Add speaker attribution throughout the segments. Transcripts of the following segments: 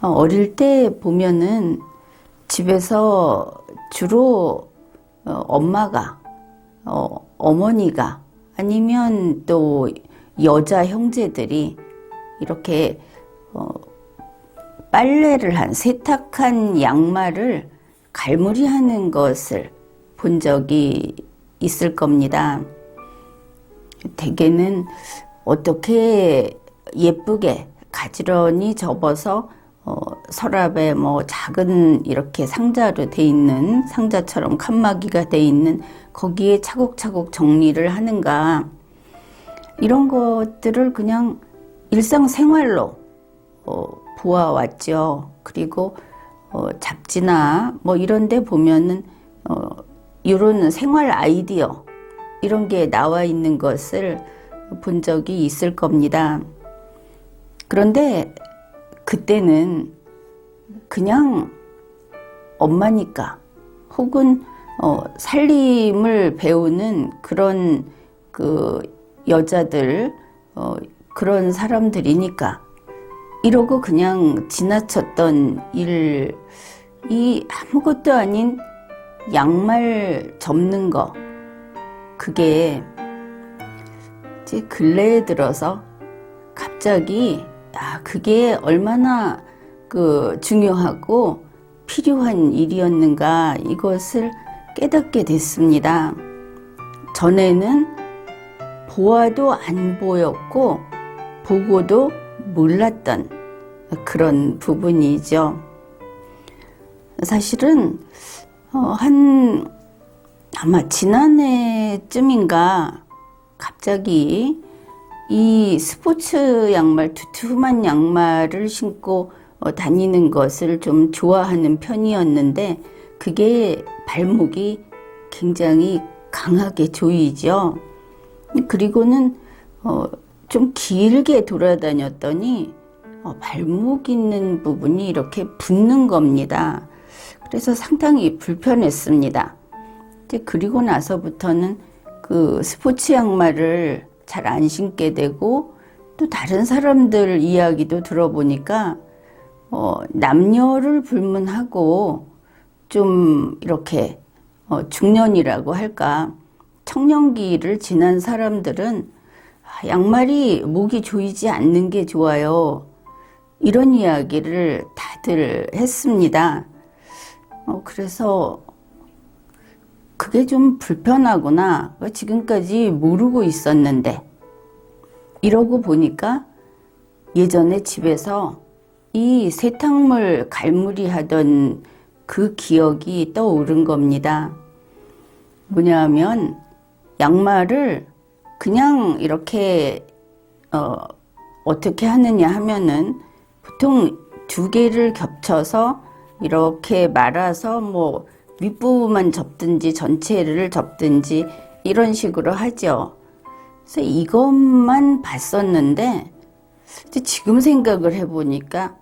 Speaker 1: 어릴 때 보면은 집에서 주로 엄마가, 어머니가 아니면 또 여자 형제들이 이렇게 빨래를 한, 세탁한 양말을 갈무리하는 것을 본 적이 있을 겁니다. 대개는 어떻게 예쁘게 가지런히 접어서 서랍에 뭐 작은 이렇게 상자로 돼 있는, 상자처럼 칸막이가 돼 있는 거기에 차곡차곡 정리를 하는가, 이런 것들을 그냥 일상생활로 보아왔죠. 그리고 잡지나 뭐 이런 데 보면은 이런 생활 아이디어 이런 게 나와 있는 것을 본 적이 있을 겁니다. 그런데 그때는 그냥 엄마니까, 혹은 살림을 배우는 그런 그 여자들, 그런 사람들이니까 이러고 그냥 지나쳤던 일이 아무것도 아닌 양말 접는 거, 그게 이제 근래에 들어서 갑자기 그게 얼마나 중요하고 필요한 일이었는가, 이것을 깨닫게 됐습니다. 전에는 보아도 안 보였고 보고도 몰랐던 그런 부분이죠. 사실은 아마 지난해쯤인가 갑자기 이 스포츠 양말, 두툼한 양말을 신고 다니는 것을 좀 좋아하는 편이었는데, 그게 발목이 굉장히 강하게 조이죠. 그리고는 좀 길게 돌아다녔더니 발목 있는 부분이 이렇게 붓는 겁니다. 그래서 상당히 불편했습니다. 그리고 나서부터는 그 스포츠 양말을 잘 안 신게 되고, 또 다른 사람들 이야기도 들어보니까 남녀를 불문하고 좀 이렇게 중년이라고 할까, 청년기를 지난 사람들은 양말이 목이 조이지 않는 게 좋아요, 이런 이야기를 다들 했습니다. 그래서 그게 좀 불편하구나, 지금까지 모르고 있었는데, 이러고 보니까 예전에 집에서 이 세탁물 갈무리 하던 그 기억이 떠오른 겁니다. 뭐냐면 양말을 그냥 이렇게 어떻게 하느냐 하면은, 보통 두 개를 겹쳐서 이렇게 말아서 뭐 윗부분만 접든지 전체를 접든지 이런 식으로 하죠. 그래서 이것만 봤었는데, 지금 생각을 해보니까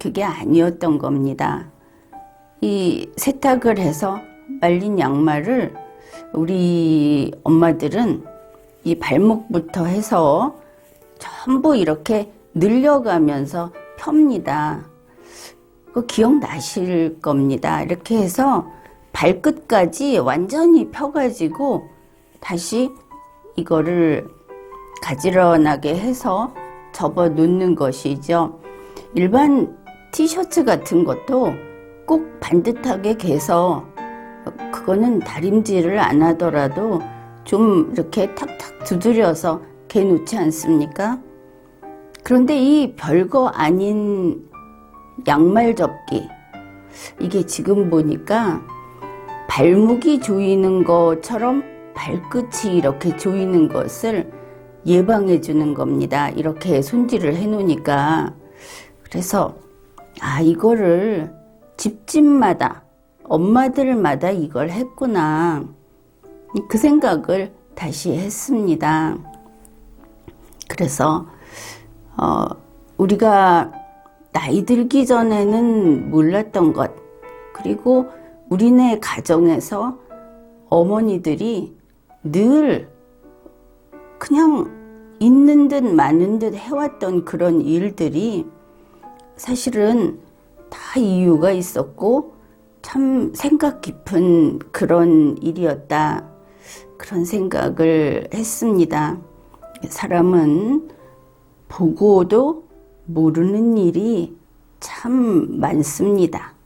Speaker 1: 그게 아니었던 겁니다. 이 세탁을 해서 말린 양말을 우리 엄마들은 이 발목부터 해서 전부 이렇게 늘려가면서 펴니다. 그거 기억나실 겁니다. 이렇게 해서 발끝까지 완전히 펴가지고 다시 이거를 가지런하게 해서 접어 놓는 것이죠. 일반 티셔츠 같은 것도 꼭 반듯하게 개서, 그거는 다림질을 안 하더라도 좀 이렇게 탁탁 두드려서 개 놓지 않습니까? 그런데 이 별거 아닌 양말 접기, 이게 지금 보니까 발목이 조이는 것처럼 발끝이 이렇게 조이는 것을 예방해 주는 겁니다. 이렇게 손질을 해 놓으니까. 그래서 이거를 집집마다, 엄마들마다 이걸 했구나, 그 생각을 다시 했습니다. 그래서 우리가 나이 들기 전에는 몰랐던 것, 그리고 우리네 가정에서 어머니들이 늘 그냥 있는 듯 마는 듯 해왔던 그런 일들이 사실은 다 이유가 있었고 참 생각 깊은 그런 일이었다. 그런 생각을 했습니다. 사람은 보고도 모르는 일이 참 많습니다.